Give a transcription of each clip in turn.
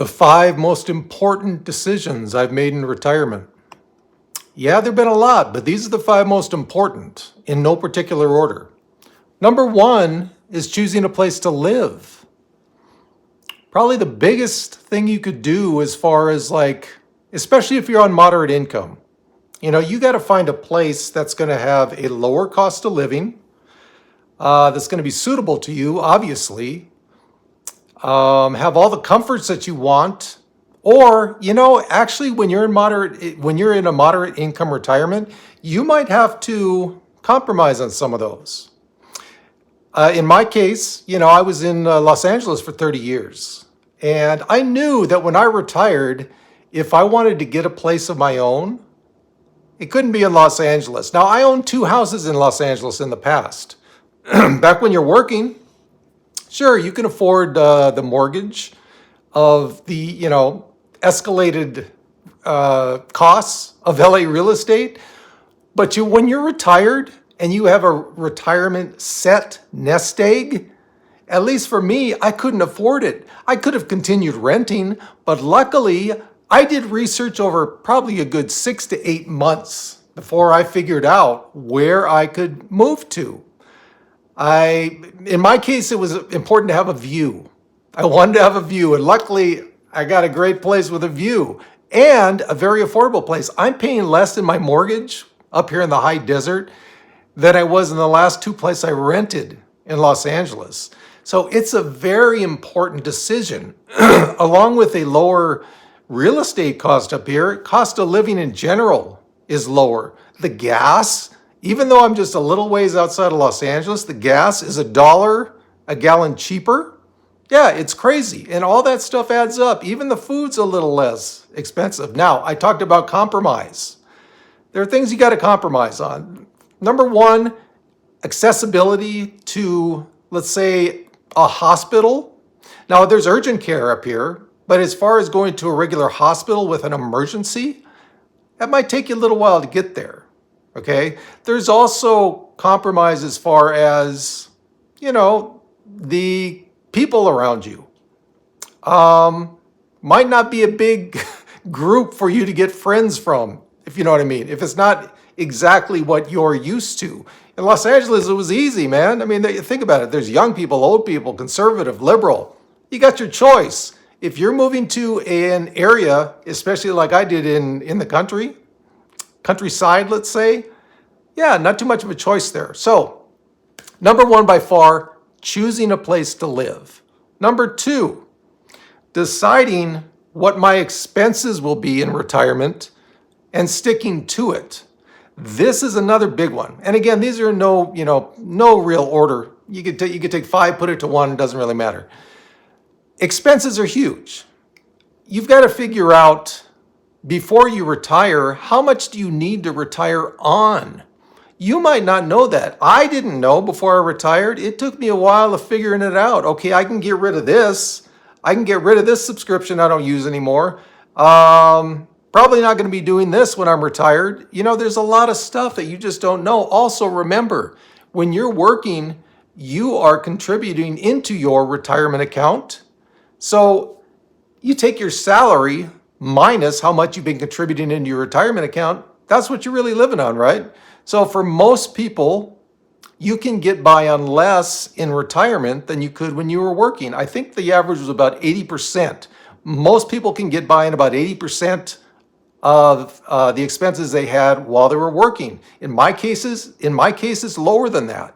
The 5 most important decisions I've made in retirement. Yeah, there've been a lot, but these are the 5 most important in no particular order. Number 1 is choosing a place to live. Probably the biggest thing you could do as far as especially if you're on moderate income. You got to find a place that's going to have a lower cost of living, that's going to be suitable to you, obviously, have all the comforts that you want, or actually, when you're in a moderate income retirement, you might have to compromise on some of those. In my case, I was in Los Angeles for 30 years, and I knew that when I retired, if I wanted to get a place of my own, it couldn't be in Los Angeles. Now, I owned 2 houses in Los Angeles in the past. Back when you're working, sure, you can afford the mortgage of the, escalated costs of LA real estate. But when you're retired and you have a retirement set nest egg, at least for me, I couldn't afford it. I could have continued renting, but luckily I did research over probably a good 6 to 8 months before I figured out where I could move to. In my case, it was important to have a view. I wanted to have a view, and luckily I got a great place with a view and a very affordable place. I'm paying less in my mortgage up here in the high desert than I was in the last 2 places I rented in Los Angeles. So it's a very important decision. Along with a lower real estate cost up here, cost of living in general is lower. The gas, even though I'm just a little ways outside of Los Angeles, the gas is $1 a gallon cheaper. Yeah, it's crazy. And all that stuff adds up. Even the food's a little less expensive. Now, I talked about compromise. There are things you got to compromise on. Number 1, accessibility to, let's say, a hospital. Now, there's urgent care up here, but as far as going to a regular hospital with an emergency, that might take you a little while to get there. Okay? There's also compromise as far as, the people around you. Might not be a big group for you to get friends from, if you know what I mean. If it's not exactly what you're used to. In Los Angeles, it was easy, man. I mean, think about it. There's young people, old people, conservative, liberal. You got your choice. If you're moving to an area, especially like I did in the countryside, let's say, yeah, not too much of a choice there. So, number 1 by far, choosing a place to live. Number 2, deciding what my expenses will be in retirement and sticking to it. This is another big one. And again, these are no real order. You could take 5, put it to 1, it doesn't really matter. Expenses are huge. You've got to figure out before you retire, how much do you need to retire on? You might not know that. I didn't know before I retired. It took me a while of figuring it out. Okay, I can get rid of this. I can get rid of this subscription I don't use anymore. Probably not going to be doing this when I'm retired. There's a lot of stuff that you just don't know. Also, remember, when you're working, you are contributing into your retirement account. So you take your salary minus how much you've been contributing into your retirement account. That's what you're really living on, right? So for most people, you can get by on less in retirement than you could when you were working. I think the average was about 80%. Most people can get by in about 80% of the expenses they had while they were working. In my case, it's lower than that.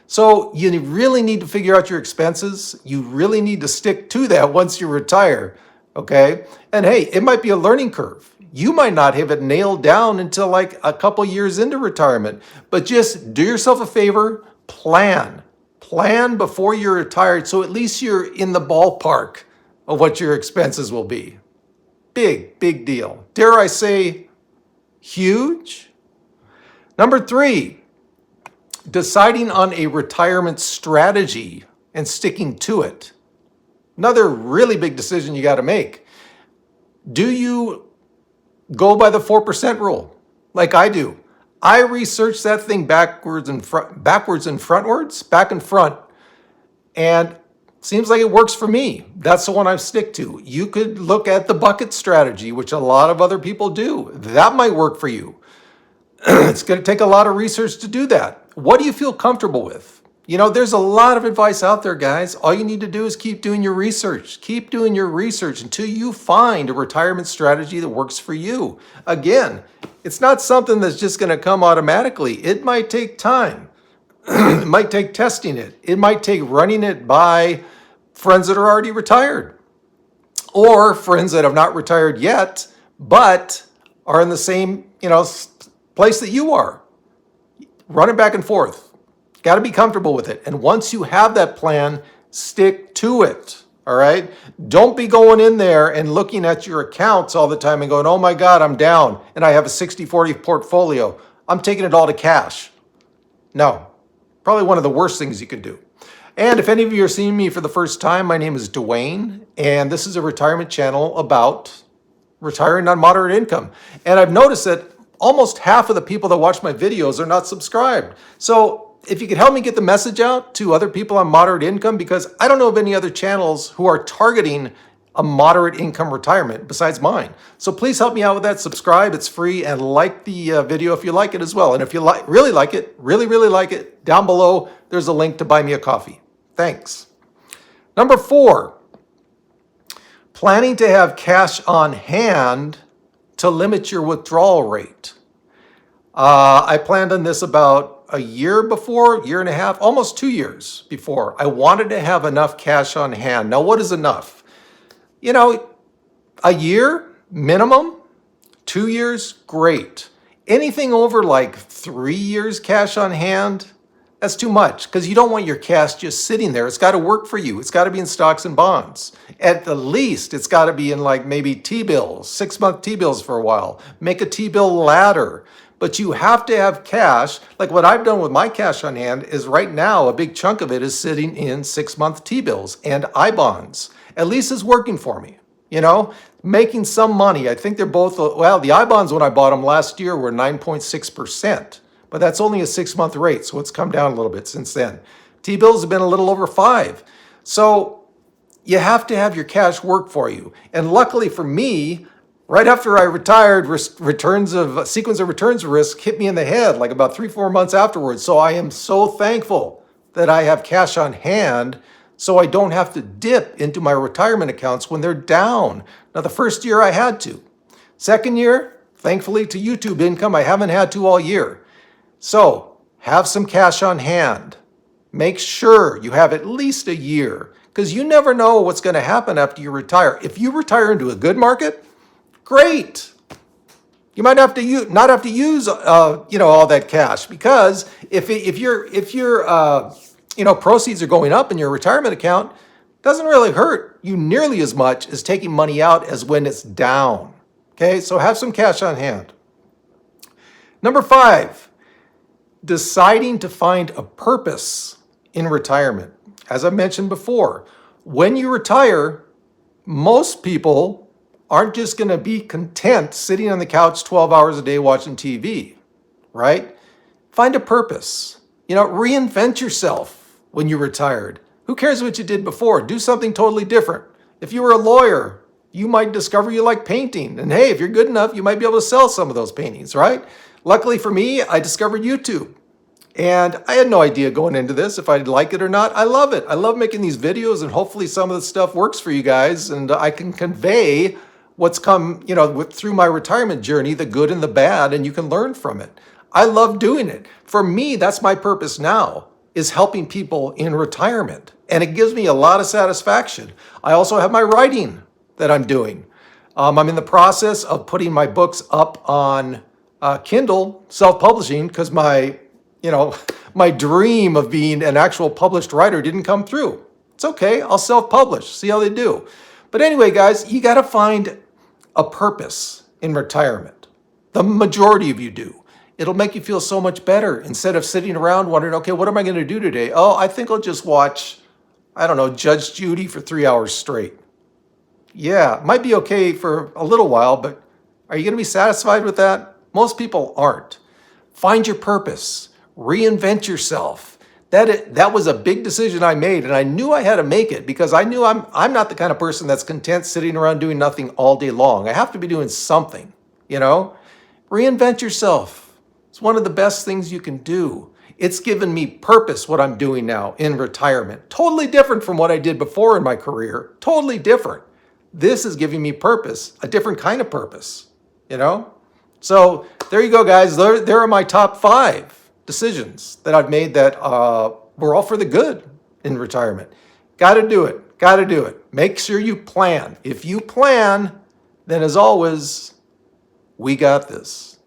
So you really need to figure out your expenses. You really need to stick to that once you retire, okay? And hey, it might be a learning curve. You might not have it nailed down until like a couple years into retirement, but just do yourself a favor, plan. Plan before you're retired so at least you're in the ballpark of what your expenses will be. Big deal. Dare I say, huge? Number 3, deciding on a retirement strategy and sticking to it. Another really big decision you got to make. Do you go by the 4% rule like I do? I researched that thing back and front. And Seems like it works for me. That's the one I stick to. You could look at the bucket strategy, which a lot of other people do. That might work for you. It's going to take a lot of research to do that. What do you feel comfortable with? You know, there's a lot of advice out there, guys. All you need to do is keep doing your research. Keep doing your research until you find a retirement strategy that works for you. Again, it's not something that's just going to come automatically. It might take time. It might take testing it. It might take running it by friends that are already retired or friends that have not retired yet, but are in the same, place that you are. Run it back and forth. Got to be comfortable with it. And once you have that plan, stick to it. All right. Don't be going in there and looking at your accounts all the time and going, oh my God, I'm down and I have a 60-40 portfolio. I'm taking it all to cash. No, probably one of the worst things you could do. And if any of you are seeing me for the first time, my name is Duane, and this is a retirement channel about retiring on moderate income. And I've noticed that almost half of the people that watch my videos are not subscribed. So if you could help me get the message out to other people on moderate income, because I don't know of any other channels who are targeting a moderate income retirement besides mine. So please help me out with that. Subscribe, it's free, and like the video if you like it as well. And if you really like it, really like it, down below, there's a link to buy me a coffee. Thanks. Number 4, planning to have cash on hand to limit your withdrawal rate. I planned on this about a year and a half, almost 2 years before. I wanted to have enough cash on hand. Now, what is enough? A year minimum, 2 years, great. Anything over like 3 years cash on hand, that's too much because you don't want your cash just sitting there. It's got to work for you. It's got to be in stocks and bonds. At the least, it's got to be in like maybe T-bills, 6-month T-bills for a while. Make a T-bill ladder. But you have to have cash. Like what I've done with my cash on hand is right now, a big chunk of it is sitting in 6-month T-bills and I-bonds. At least it's working for me, making some money. I think they're both, the I-bonds when I bought them last year were 9.6%. But that's only a 6-month rate, so it's come down a little bit since then. T-bills have been a little over 5. So you have to have your cash work for you. And luckily for me, right after I retired, sequence of returns risk hit me in the head like about 3-4 months afterwards. So I am so thankful that I have cash on hand so I don't have to dip into my retirement accounts when they're down. Now, the first year I had to. Second year, thankfully to YouTube income, I haven't had to all year. So have some cash on hand. Make sure you have at least a year because you never know what's going to happen after you retire. If you retire into a good market, great. You might not have to use all that cash because if your proceeds are going up in your retirement account, it doesn't really hurt you nearly as much as taking money out as when it's down. Okay, so have some cash on hand. Number 5. Deciding to find a purpose in retirement. As I mentioned before, when you retire, most people aren't just going to be content sitting on the couch 12 hours a day watching TV, right? Find a purpose. Reinvent yourself when you're retired. Who cares what you did before? Do something totally different. If you were a lawyer, you might discover you like painting. And hey, if you're good enough, you might be able to sell some of those paintings, right? Luckily for me, I discovered YouTube. And I had no idea going into this if I'd like it or not. I love it. I love making these videos, and hopefully some of the stuff works for you guys. And I can convey what's come, through my retirement journey, the good and the bad, and you can learn from it. I love doing it. For me, that's my purpose now, is helping people in retirement. And it gives me a lot of satisfaction. I also have my writing that I'm doing. I'm in the process of putting my books up on Kindle, self-publishing, because my dream of being an actual published writer didn't come through. It's okay. I'll self-publish, see how they do. But anyway, guys, you got to find a purpose in retirement. The majority of you do. It'll make you feel so much better instead of sitting around wondering, okay, what am I going to do today? Oh, I think I'll just watch, Judge Judy for 3 hours straight. Yeah, it might be okay for a little while, but are you going to be satisfied with that? Most people aren't. Find your purpose. Reinvent yourself. that was a big decision I made, and I knew I had to make it because I knew I'm not the kind of person that's content sitting around doing nothing all day long. I have to be doing something, you know? Reinvent yourself. It's one of the best things you can do. It's given me purpose, what I'm doing now in retirement. Totally different from what I did before in my career. Totally different. This is giving me purpose, a different kind of purpose, you know? So there you go, guys. There are my top 5 decisions that I've made that were all for the good in retirement. Got to do it. Got to do it. Make sure you plan. If you plan, then as always, we got this.